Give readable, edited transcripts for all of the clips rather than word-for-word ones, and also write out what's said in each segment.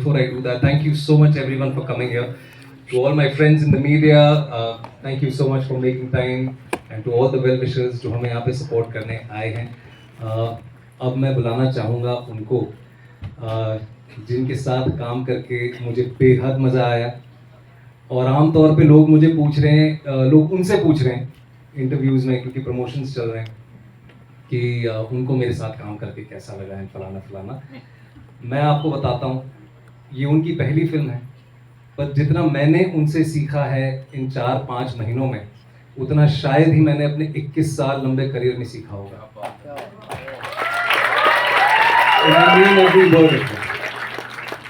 before I do that, thank you so much everyone for coming here. To all my friends in the media, thank you so much for making time, and to all the well wishers जो हमें यहाँ पे support करने आए हैं. अब मैं बुलाना चाहूँगा उनको जिनके साथ काम करके मुझे बेहद मज़ा आया. और आमतौर पे लोग मुझे पूछ रहे हैं, लोग उनसे पूछ रहे हैं इंटरव्यूज़ में, क्योंकि प्रमोशंस चल रहे हैं, कि उनको मेरे साथ काम करके कैसा लगा है, फलाना फलाना. मैं आपको बताता हूँ, ये उनकी पहली फिल्म है, पर जितना मैंने उनसे सीखा है इन 4-5 महीनों में, उतना शायद ही मैंने अपने 21 साल लंबे करियर में सीखा होगा.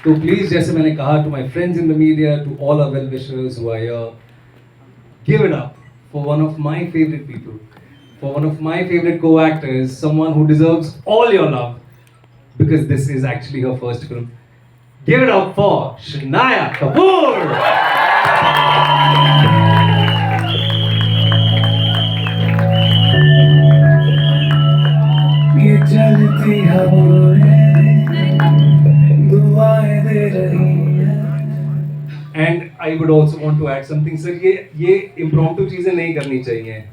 तो प्लीज, जैसे मैंने कहा, to my friends in the media, to all our well wishers who are here, give it up for one of my favourite people, for one of my favorite co-actors, someone who deserves all your love, because this is actually her first film. Give it up for Shania Kapoor! ये चलती हवाएं दुआएं दे रही हैं. And I would also want to add something, sir. ये impromptu चीजें नहीं करनी चाहिए,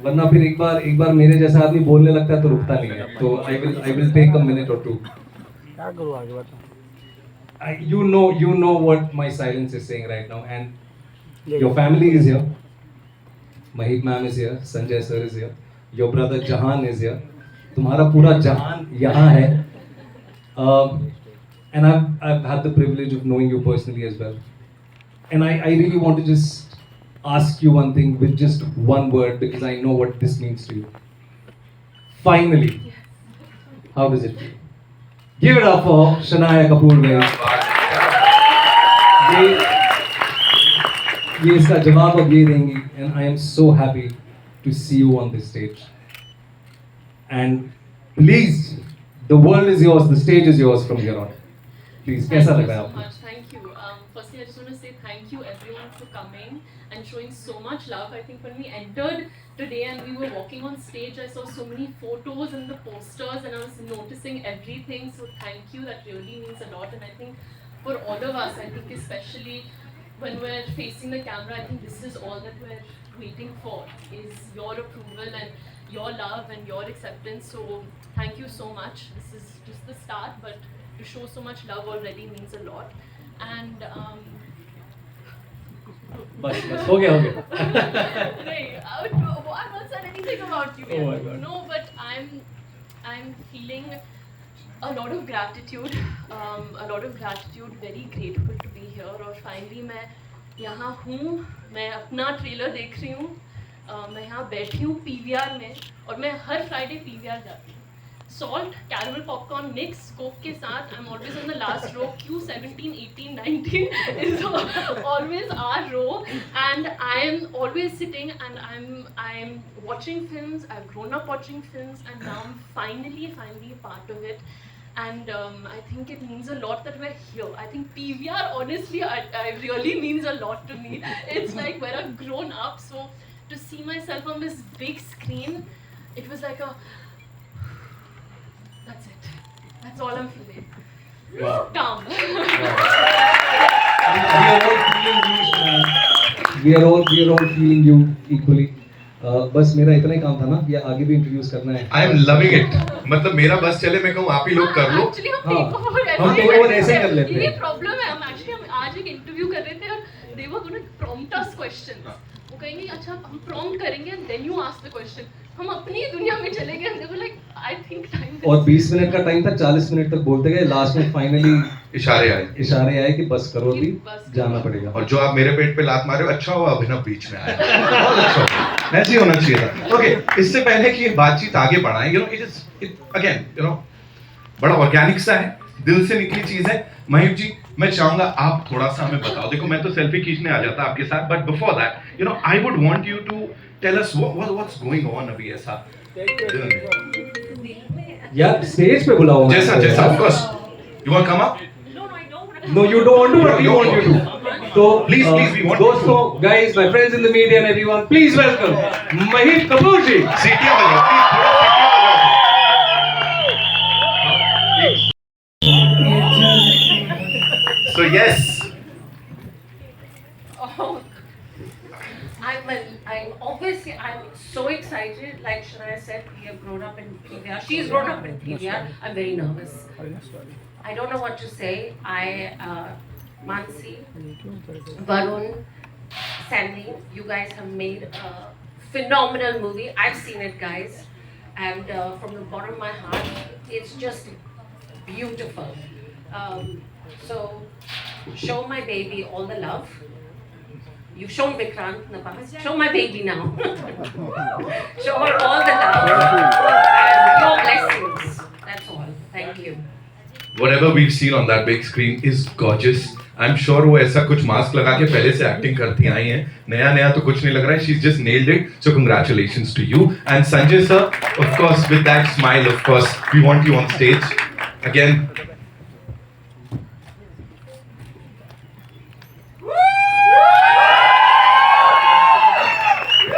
वरना फिर एक बार मेरे जैसा आदमी बोलने लगता है तो रुकता नहीं है. तो I will take a minute or two. क्या करूँ आगे बता. You know what my silence is saying right now, and your family is here. Mahit ma'am is here, Sanjay sir is here, your brother Jahan is here. तुम्हारा पूरा जहान यहाँ है. And I've had the privilege of knowing you personally as well. And I really want to just ask you one thing with just one word, because I know what this means to you. Finally. How does it feel? Give it up for Shania Kapoor, guys. ये इसका जवाब अब ये देंगी, and I am so happy to see you on this stage. And please, the world is yours, the stage is yours from here on. Please, कैसा लग रहा है आपको? Thank you. Firstly, I just want to say thank you everyone for coming and showing so much love. I think when we entered today and we were walking on stage, I saw so many photos and the posters, and I was noticing everything. So thank you. That really means a lot. And I think for all of us, I think especially when we're facing the camera, I think this is all that we're waiting for, is your approval and your love and your acceptance. So thank you so much. This is just the start, but to show so much love already means a lot. And बस हो गया नहीं, I've not said anything about you yet. Oh my God. No, but I'm feeling a lot of gratitude, very grateful to be here. और finally मैं यहाँ हूँ, मैं अपना ट्रेलर देख रही हूँ, मैं यहाँ बैठी हूँ PVR में, और मैं हर फ्राइडे PVR जाती हूँ. Salt, caramel popcorn mix, Coke के साथ. I'm always on the last row. Q17, 18, 19 is always our row, and I'm always sitting and I'm watching films. I've grown up watching films, and now I'm finally a part of it. And I think it means a lot that we're here. I think PVR, honestly, I really means a lot to me. It's like where I've grown up. So to see myself on this big screen, it was like a. That's it. That's all I'm feeling. Wow. Calm. We are all feeling you equally. बस मेरा इतना ही काम था ना, या आगे भी introduce करना है? I am loving it. मतलब मेरा बस चले, मैं कहूँ आप ही लोग कर लो. Actually, हम हम take over ऐसे कर लेते हैं. ये प्रॉब्लम है. हम आज एक इंटरव्यू कर रहे थे और they were going to prompt us questions. वो कहेंगे अच्छा हम प्रॉम्प्ट करेंगे and then you ask the question. हम अपनी दुनिया में चले गए. they were like I think time. और 20 मिनट का टाइम था, 40 मिनट तक बोलते गए, लास्ट में फाइनली इशारे आए कि बस करो, अभी जाना पड़ेगा. और जो आप मेरे पेट पे लात मारे हो, अच्छा हुआ अभिनव बीच में आया. बहुत अच्छा हुआ. ऐसे ही होना चाहिए था. ओके, इससे पहले कि ये बातचीत आगे बढ़ाएं, you know, it again, you know, बड़ा ऑर्गेनिक सा है, दिल से निकली चीज है. महीप जी, मैं चाहूंगा आप थोड़ा सा हमें बताओ. देखो, मैं तो सेल्फी खींचने आ जाता आपके साथ, but before that, you know, I would want you to tell us what's going on अभी ऐसा. यार स्टेज पे बुलाओ. जैसा of course. You want come up? No, you don't want to, but we want you to. So, Please, we want दोस्तों, guys, my friends in the media and everyone, please welcome Mahit Kapoor ji. सीटियां बजाओ, please थोड़ा सीटियां बजाओ. yes. Oh, I'm obviously I'm so excited. Like Shania said, we have grown up in PVR. She's grown up in PVR. I'm very nervous. I don't know what to say. Mansi, Varun, Sandy, you guys have made a phenomenal movie. I've seen it, guys, and from the bottom of my heart, it's just beautiful. So show my baby all the love. You've shown Vikrant in the past. Show my baby now. Show her all the love and your blessings. That's all. Thank you. Whatever we've seen on that big screen is gorgeous. I'm sure वो ऐसा कुछ mask लगा के पहले से acting करती आई हैं. नया तो कुछ नहीं लग रहा है. She's just nailed it. So congratulations to you. And Sanjay sir, of course, with that smile, of course, we want you on stage again.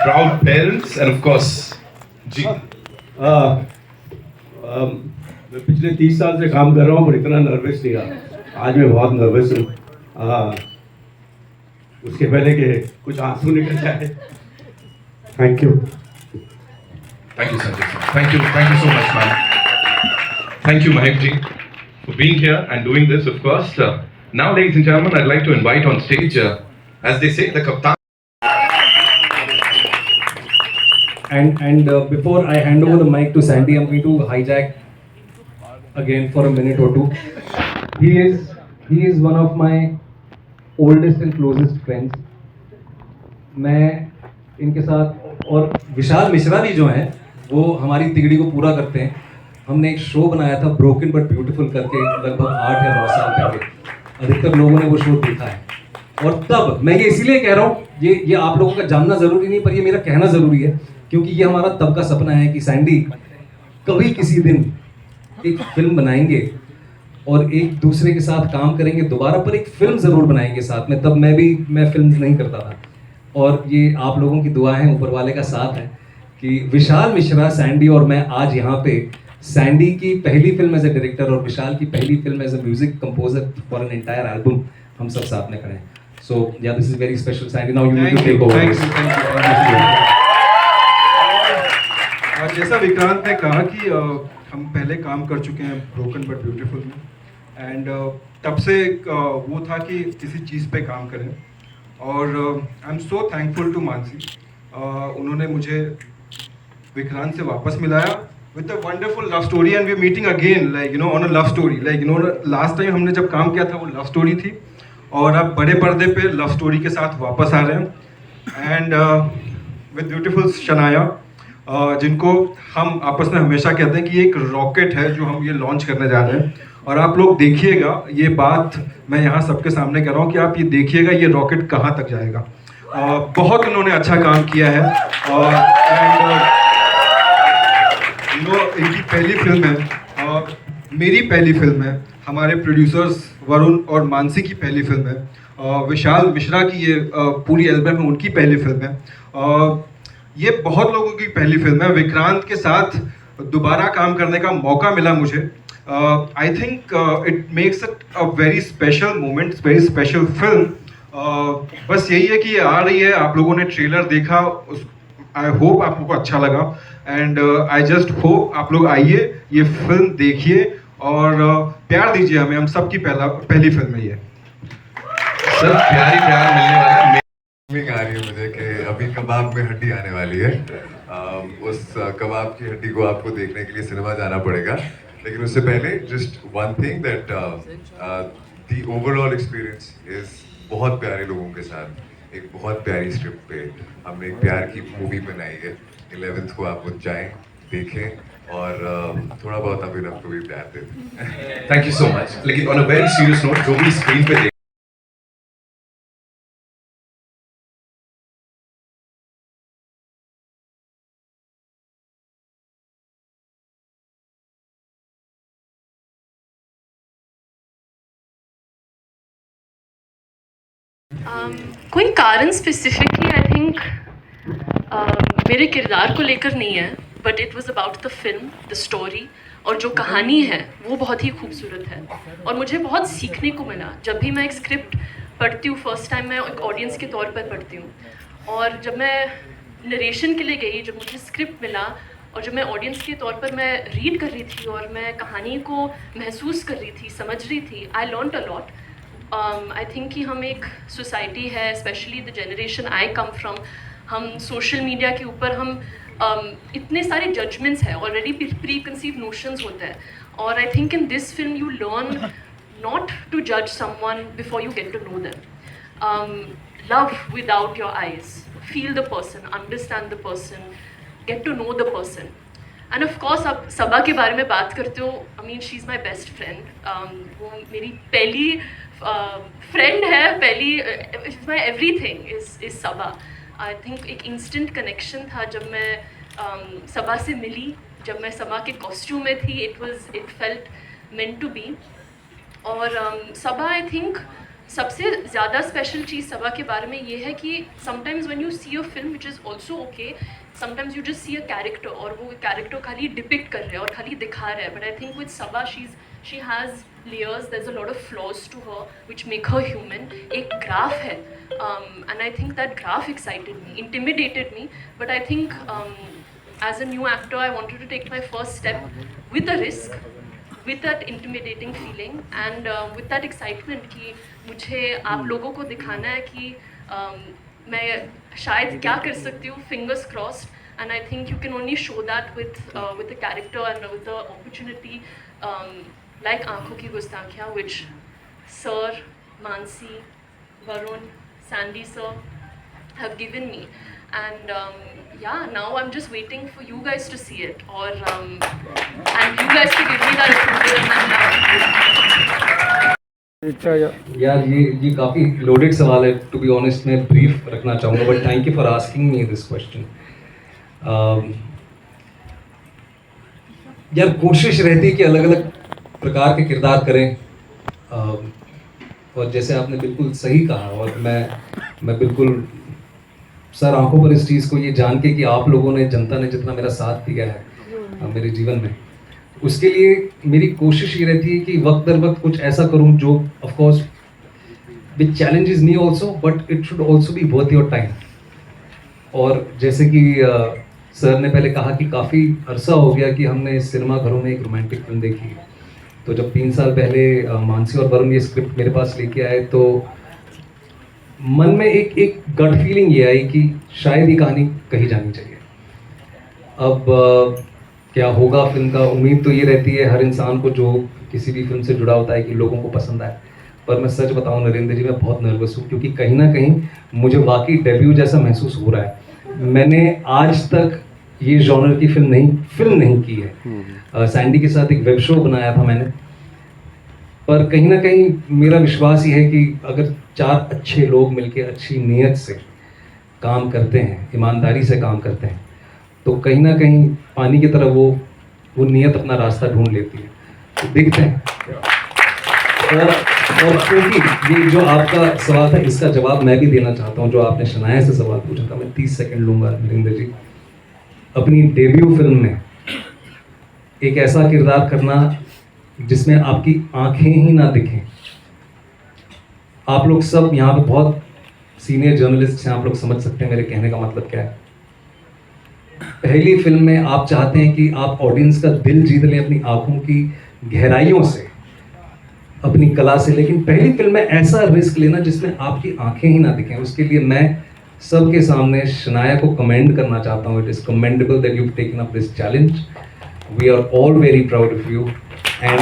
Proud parents and of course, जी. मैं पिछले 30 साल से काम कर रहा हूँ पर इतना नर्वस नहीं रहा. आज मैं बहुत नर्वस हूँ. उसके पहले कि कुछ आंसू निकल जाए. Thank you. Thank you, Sanjay sir. Thank you so much, man. Thank you, Mahek ji, for being here and doing this, of course. Now, ladies and gentlemen, I'd like to invite on stage, as they say, the Kaptan. And before I hand over the mic to Sandy, I'm going to hijack again for a minute or two. He is one of my oldest and closest friends. मैं इनके साथ और विशाल मिश्रा भी जो हैं वो हमारी तिगड़ी को पूरा करते हैं. हमने एक शो बनाया था ब्रोकन बट ब्यूटीफुल करके लगभग 8 या 9 साल पहले. अधिकतर लोगों ने वो शो देखा है. और तब मैं ये इसीलिए कह रहा हूँ, ये आप लोगों का जानना ज़रूरी नहीं पर ये मेरा कहना ज़रूरी है क्योंकि ये हमारा तब का सपना है कि सैंडी कभी किसी दिन एक फिल्म बनाएंगे और एक दूसरे के साथ काम करेंगे दोबारा, पर एक फिल्म ज़रूर बनाएंगे साथ में. तब मैं फिल्म नहीं करता था और ये आप लोगों की दुआ है, ऊपर वाले का साथ है कि विशाल मिश्रा, सैंडी और मैं आज यहाँ पे सैंडी की पहली फिल्म एज ए डायरेक्टर और विशाल की पहली फिल्म as a music composer for an entire album हम सब साथ में खड़े हैं. So ya this is very special. Sandy, now you need to take over. जैसा विक्रांत ने कहा कि हम पहले काम कर चुके हैं ब्रोकन बट ब्यूटीफुल में, एंड तब से वो था कि किसी चीज़ पे काम करें. और I am so thankful to Manasi. उन्होंने मुझे विक्रांत से वापस मिलाया with a wonderful love story, and we meeting again like you know on a love story. Like you know last time हमने जब काम किया था वो लव स्टोरी थी और अब बड़े पर्दे पे लव स्टोरी के साथ वापस आ रहे हैं. एंड विद ब्यूटीफुल शनाया, जिनको हम आपस में हमेशा कहते हैं कि एक रॉकेट है जो हम ये लॉन्च करने जा रहे हैं. और आप लोग देखिएगा, ये बात मैं यहाँ सबके सामने कह रहा हूँ कि आप ये देखिएगा ये रॉकेट कहाँ तक जाएगा. बहुत उन्होंने अच्छा काम किया है. एंड यू नो इनकी पहली फिल्म है, मेरी पहली फिल्म है, हमारे प्रोड्यूसर्स वरुण और मानसी की पहली फिल्म है, विशाल मिश्रा की ये पूरी एल्बम है उनकी पहली फिल्म है. ये बहुत लोगों की पहली फिल्म है. विक्रांत के साथ दोबारा काम करने का मौका मिला मुझे. I think it makes it a very special moment, very special film. बस यही है कि ये आ रही है. आप लोगों ने ट्रेलर देखा, आई होप आप लोगों को अच्छा लगा. एंड आई जस्ट होप आप लोग आइए, ये फिल्म देखिए और प्यार दीजिए हमें. हम सबकी पहली फिल्म है ये. सर प्यार मिलने वाला है. आ रही है मुझे कि अभी कबाब में हड्डी आने वाली है. उस कबाब की हड्डी को आपको देखने के लिए सिनेमा जाना पड़ेगा. लेकिन उससे पहले just one thing that the overall experience is बहुत प्यारे लोगों के साथ एक बहुत प्यारी स्क्रिप्ट पे हमने एक प्यार की मूवी बनाई है. 11th को आप लोग जाएं, देखें और थोड़ा बहुत अभिनव को भी प्यार दें. Thank you so much. लेकिन on a very serious note, जो भी स्क्रीन पे कोई कारण स्पेसिफिकली आई थिंक मेरे किरदार को लेकर नहीं है, but it was about the film, the story. और जो कहानी है वो बहुत ही खूबसूरत है और मुझे बहुत सीखने को मिला। जब भी मैं एक स्क्रिप्ट पढ़ती हूँ, फर्स्ट टाइम मैं एक ऑडियंस के तौर पर पढ़ती हूँ, और जब मैं नरेशन के लिए गई, जब मुझे स्क्रिप्ट मिला और जब मैं ऑडियंस के तौर पर मैं रीड कर रही थी और मैं कहानी को महसूस कर रही थी, समझ रही थी, I learned a lot. I think कि हम एक सोसाइटी है, specially the generation I come from, हम सोशल मीडिया के ऊपर हम इतने सारे जजमेंट्स हैं, ऑलरेडी प्री कंसीव नोशंस होते हैं, और I think in this film you learn not to judge someone before you get to know them. Love without your eyes, feel the person, understand the person, get to know the person. And of course आप सबा के बारे में बात करते हो, I mean she is my best friend. वो मेरी पहली फ्रेंड है, पहली my everything is Saba. I think एक instant connection था जब मैं सबा से मिली, जब मैं सबा के कॉस्ट्यूम में थी, it felt meant to be. और सबा आई थिंक सबसे ज़्यादा स्पेशल चीज़ सबा के बारे में ये है कि sometimes when you see a film which is also okay, sometimes you just see a character और वो कैरेक्टर खाली डिपिक्ट कर रहे हैं और खाली दिखा रहे हैं, but I think with Saba she has layers, there is a lot of flaws to her which make her human. एक ग्राफ है and I think that graph excited me, intimidated me, but I think as a new actor I wanted to take my first step with a risk, with that intimidating feeling and with that excitement कि मुझे आप लोगों को दिखाना है कि मैं शायद क्या कर सकती हूँ, fingers crossed, and I think you can only show that with the character and with the opportunity like आँखों की गुस्ताखियाँ, which Sir, Mansi, Varun, Sandy sir have given me. And yeah, now I'm just waiting for you guys to see it, or and you guys to give me that approval. यार ये काफ़ी loaded सवाल है, to be honest. मैं brief रखना चाहूँगा, but thank you for asking me this question. यार कोशिश रहती है कि अलग अलग प्रकार के किरदार करें, और जैसे आपने बिल्कुल सही कहा, और मैं बिल्कुल सर आंखों पर इस चीज़ को ये जान के कि आप लोगों ने, जनता ने जितना मेरा साथ दिया है मेरे जीवन में, उसके लिए मेरी कोशिश ये रहती है कि वक्त दर वक्त कुछ ऐसा करूं जो of course which challenges me also, but it should also be worth your time. और जैसे कि सर ने पहले कहा कि काफ़ी अरसा हो गया कि हमने सिनेमा घरों में एक रोमांटिक फिल्म देखी है, तो जब 3 साल पहले मानसी और वरुण ये स्क्रिप्ट मेरे पास लेके आए, तो मन में एक गट फीलिंग ये आई कि शायद ये कहानी कही जानी चाहिए. अब क्या होगा फिल्म का, उम्मीद तो ये रहती है हर इंसान को जो किसी भी फिल्म से जुड़ा होता है कि लोगों को पसंद आए. पर मैं सच बताऊं नरेंद्र जी, मैं बहुत नर्वस हूँ, क्योंकि कहीं ना कहीं मुझे वाकई डेब्यू जैसा महसूस हो रहा है. मैंने आज तक ये जॉनर की फिल्म नहीं की है. सैंडी के साथ एक वेब शो बनाया था मैंने, पर कहीं ना कहीं मेरा विश्वास ये है कि अगर 4 अच्छे लोग मिलकर अच्छी नीयत से काम करते हैं, ईमानदारी से काम करते हैं, तो कहीं ना कहीं पानी की तरह वो नीयत अपना रास्ता ढूंढ लेती है. तो देखते हैं. और क्योंकि ये जो आपका सवाल था, इसका जवाब मैं भी देना चाहता हूँ. जो आपने शनाया से सवाल पूछा था, मैं 30 सेकंड लूँगा नरेंद्र जी. अपनी डेब्यू फिल्म में एक ऐसा किरदार करना जिसमें आपकी आंखें ही ना दिखें. आप लोग सब यहाँ पे बहुत सीनियर जर्नलिस्ट हैं, आप लोग समझ सकते हैं मेरे कहने का मतलब क्या है. पहली फिल्म में आप चाहते हैं कि आप ऑडियंस का दिल जीत लें अपनी आंखों की गहराइयों से, अपनी कला से, लेकिन पहली फिल्म में ऐसा रिस्क लेना जिसमें आपकी आंखें ही ना दिखें, उसके लिए मैं सबके सामने शनाया को कमेंड करना चाहता हूँ. It is commendable that you taken up this challenge. We are all very proud of you, and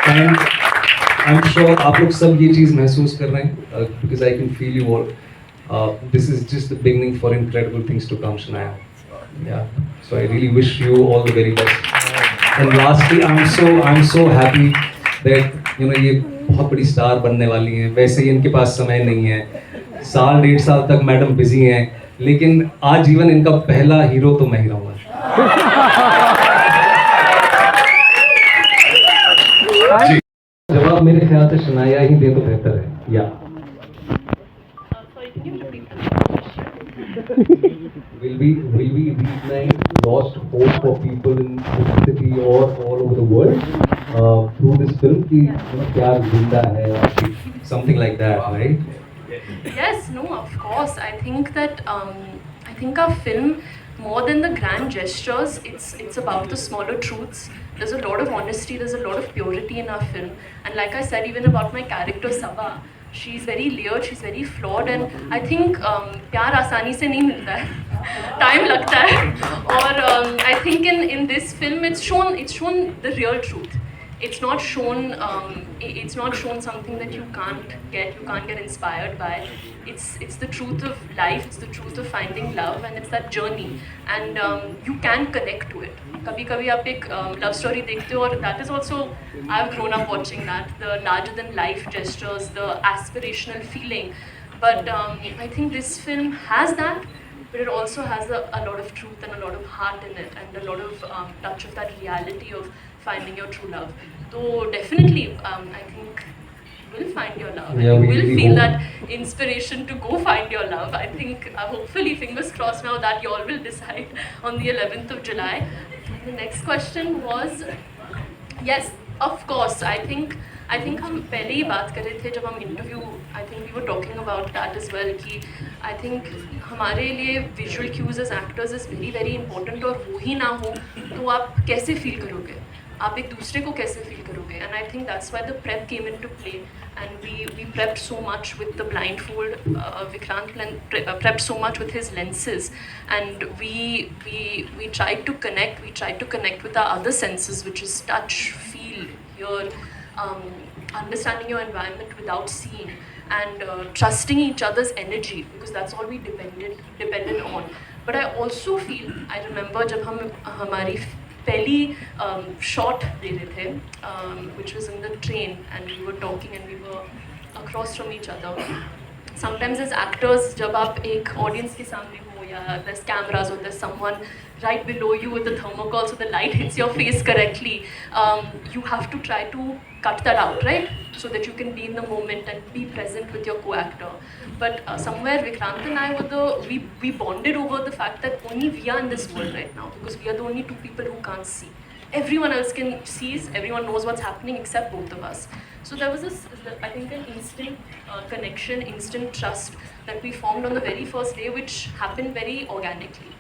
I am sure आप लोग सब ये चीज़ महसूस कर रहे हैं, because I can feel you all. This is just the beginning for incredible things to come, Shania. Yeah. So I really wish you all the very best. And lastly, I'm so happy that ये बहुत बड़ी star बनने वाली हैं. वैसे ही इनके पास समय नहीं है, 1.5 साल तक मैडम बिजी हैं, लेकिन आजीवन इनका पहला हीरो तो मैं ही रहूँगा. जवाब मेरे ख्याल से शनाया ही दे तो बेहतर है. या Sorry, can you repeat that question? will we reignite lost hope for people in this city or all over the world through this film? कि प्यार जिंदा है, something like that, right? Yes, no, of course. I think that I think our film, more than the grand gestures, it's about the smaller truths. There's a lot of honesty, there's a lot of purity in our film. And like I said, even about my character Sabha, she's very layered, she's very flawed, and I think प्यार आसानी से नहीं मिलता है, time लगता है. और I think in this film it's shown the real truth. It's not shown something that you can't get inspired by. It's the truth of life, it's the truth of finding love, and it's that journey, and you can connect to it. कभी आप एक love story देखते हो, और that is also, I've grown up watching that, the larger than life gestures, the aspirational feeling, but I think this film has that, but it also has a lot of truth and a lot of heart in it, and a lot of touch of that reality of finding your true love. So definitely, I think you will find your love. Yeah, and you will feel hope. that inspiration to go find your love. I think, hopefully, fingers crossed now that you all will decide on the 11th of July. The next question was, yes, of course. I think हम पहले ही बात कर रहे थे जब हम interview, I think we were talking about that as well, कि I think हमारे लिए visual cues as actors is very very important, और वो ही ना हो तो आप कैसे फील करोगे, आप एक दूसरे को कैसे फील करोगे. And I think that's why the prep came into play, and we prepped so much with the blindfold. Vikrant prepped so much with his lenses, and we tried to connect with our other senses, which is touch, feel, hear, understanding your environment without seeing, and trusting each other's energy, because that's all we depended on. But I also feel, I remember जब हम हमारी पहली shot दे रहे थे, which was in the train, and we were talking and we were across from each other. Sometimes as actors, जब आप एक audience के सामने हो, या there's cameras or there's someone right below you with the thermocol so the light hits your face correctly, you have to try to cut that out, right? So that you can be in the moment and be present with your co-actor. But somewhere Vikrant and I we bonded over the fact that only we are in this world right now, because we are the only two people who can't see. Everyone else can see, everyone knows what's happening except both of us. So there was I think an instant connection, instant trust that we formed on the very first day, which happened very organically.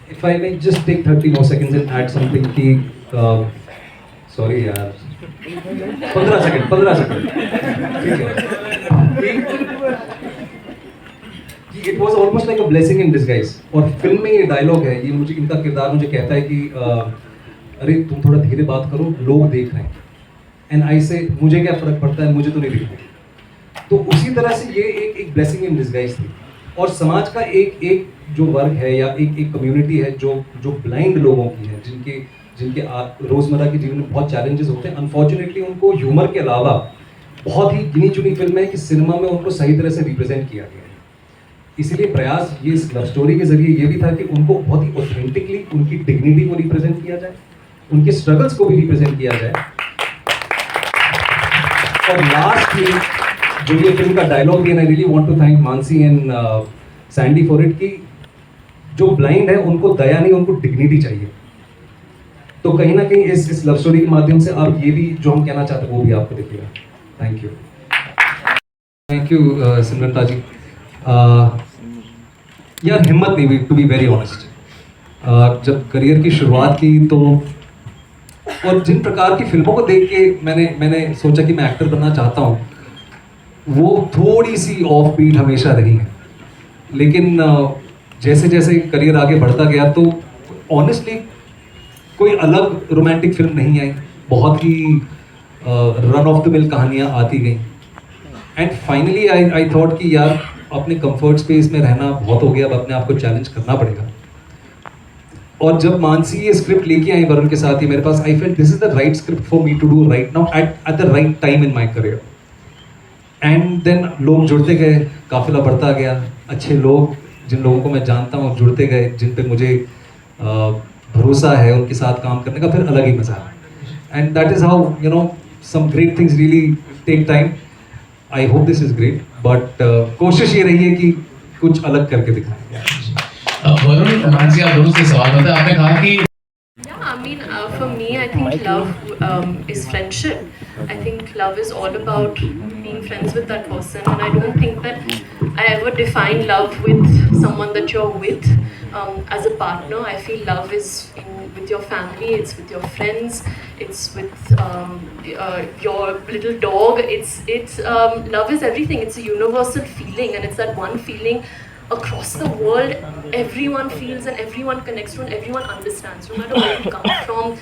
If I may just take 30 more seconds and add something कि sorry यार 15 second ठीक है. It was almost like a blessing in disguise. और film में ये dialogue है, ये मुझे, इनका किरदार मुझे कहता है कि अरे तुम थोड़ा धीरे बात करो, लोग देख रहे हैं. एंड आई से मुझे क्या फ़र्क पड़ता है, मुझे तो नहीं दिख रहा. तो उसी तरह से ये एक ब्लेसिंग इन डिस्गाइज थी. और समाज का एक जो वर्ग है या एक कम्युनिटी है जो ब्लाइंड लोगों की है, जिनके रोज़मर्रा के जीवन में बहुत चैलेंजेस होते हैं. अनफॉर्चुनेटली उनको ह्यूमर के अलावा बहुत ही गिनी चुनी फिल्म है कि सिनेमा में उनको सही तरह से रिप्रेजेंट किया गया है. इसीलिए प्रयास ये इस लव स्टोरी के जरिए ये भी था कि उनको बहुत ही ऑथेंटिकली उनकी डिग्निटी को रिप्रेजेंट किया जाए, उनके स्ट्रगल्स को भी रिप्रेजेंट किया जाए. और लास्ट में जो ये फिल्म का डायलॉग है, I really want to thank Mansi and Sandy for it, कि जो ब्लाइंड है उनको दया नहीं, उनको डिग्निटी चाहिए. तो कहीं ना कहीं इस लव स्टोरी के माध्यम से आप ये भी जो हम कहना चाहते हैं वो भी आपको दिखेगा. थैंक यू सिमरन जी. यार हिम्मत नहीं हुई, टू बी वेरी ऑनेस्ट. जब करियर की शुरुआत की तो, और जिन प्रकार की फिल्मों को देख के मैंने सोचा कि मैं एक्टर बनना चाहता हूँ, वो थोड़ी सी ऑफ बीट हमेशा रही है. लेकिन जैसे जैसे करियर आगे बढ़ता गया तो ऑनेस्टली कोई अलग रोमांटिक फिल्म नहीं आई. बहुत ही रन ऑफ द मिल कहानियाँ आती गई. एंड फाइनली आई थॉट कि यार अपने कंफर्ट स्पेस में रहना बहुत हो गया, अब अपने आप को चैलेंज करना पड़ेगा. और जब मानसी ये स्क्रिप्ट लेके आई वरुण के साथ ही मेरे पास, I felt this is the right script for me to do right now at the right time in my career. And then लोग जुड़ते गए, काफिला बढ़ता गया. अच्छे लोग, जिन लोगों को मैं जानता हूँ, जुड़ते गए, जिन पे मुझे भरोसा है, उनके साथ काम करने का फिर अलग ही मजा है. And that is how you know some great things really take time. I hope this is great, but कोशिश ये रही है कि कुछ अलग करके दिखाएं. वरुण मानसिया दोनों से सवाल होता है, आपने कहा कि Yeah, I mean, for me, I think love is friendship. I think love is all about being friends with that person, and I don't think that I ever define love with someone that you're with as a partner. I feel love is with your family, it's with your friends, it's with your little dog. It's love is everything. It's a universal feeling, and it's that one feeling across the world everyone feels and everyone connects to and everyone understands, no matter where you come from,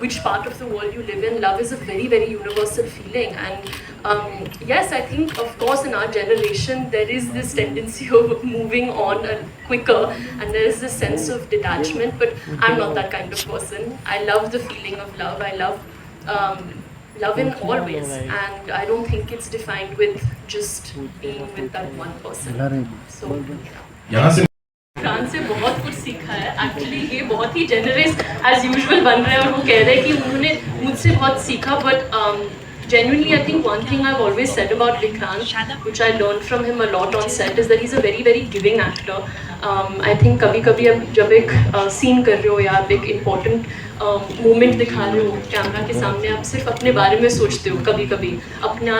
which part of the world you live in. Love is a very, very universal feeling. And yes, I think of course in our generation there is this tendency of moving on quicker, and there is this sense of detachment, but I'm not that kind of person. I love the feeling of love. I love love in all ways, and I don't think it's defined with just being with that one person. So यहाँ से France से बहुत कुछ सीखा है actually. ये बहुत ही generous as usual बन रहे हैं और वो कह रहे हैं कि उन्होंने मुझसे बहुत सीखा, but genuinely I think one thing I've always said about Vikrant, which I learned from him a lot on set, is that he's a very, very giving actor. I think कभी-कभी अब जब एक सीन कर रहे हो या आप एक इम्पोर्टेंट मोमेंट दिखा रहे हो कैमरा के सामने, आप सिर्फ अपने बारे में सोचते हो कभी-कभी, अपना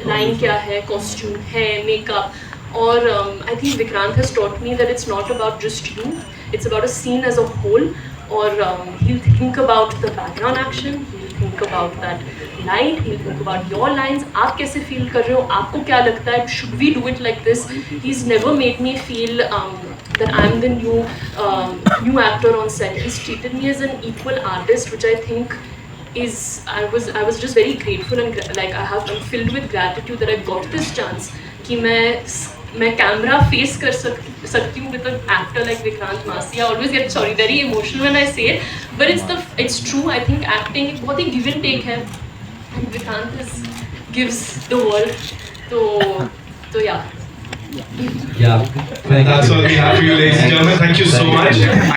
लाइन क्या है, कॉस्ट्यूम है, मेकअप. और I think Vikrant has taught me that it's not about just you, it's about a scene as a whole. Or he'll think about the background action, he'll think about that light, he'll think about your lines. आप कैसे feel कर रहे हो, आपको क्या लगता है, should we do it like this? He's never made me feel that I'm the new actor on set. He's treated me as an equal artist, which I think is I was just very grateful, and like I'm filled with gratitude that I got this chance कि मैं camera face कर सकती हूँ with an actor like Vikrant Massey. I always get very emotional when I say it, but it's true. I think acting एक बहुत ही give and take है, and Vikrant gives the world. So yeah. Yeah. That's all we have for you, ladies and gentlemen. Thank you so much.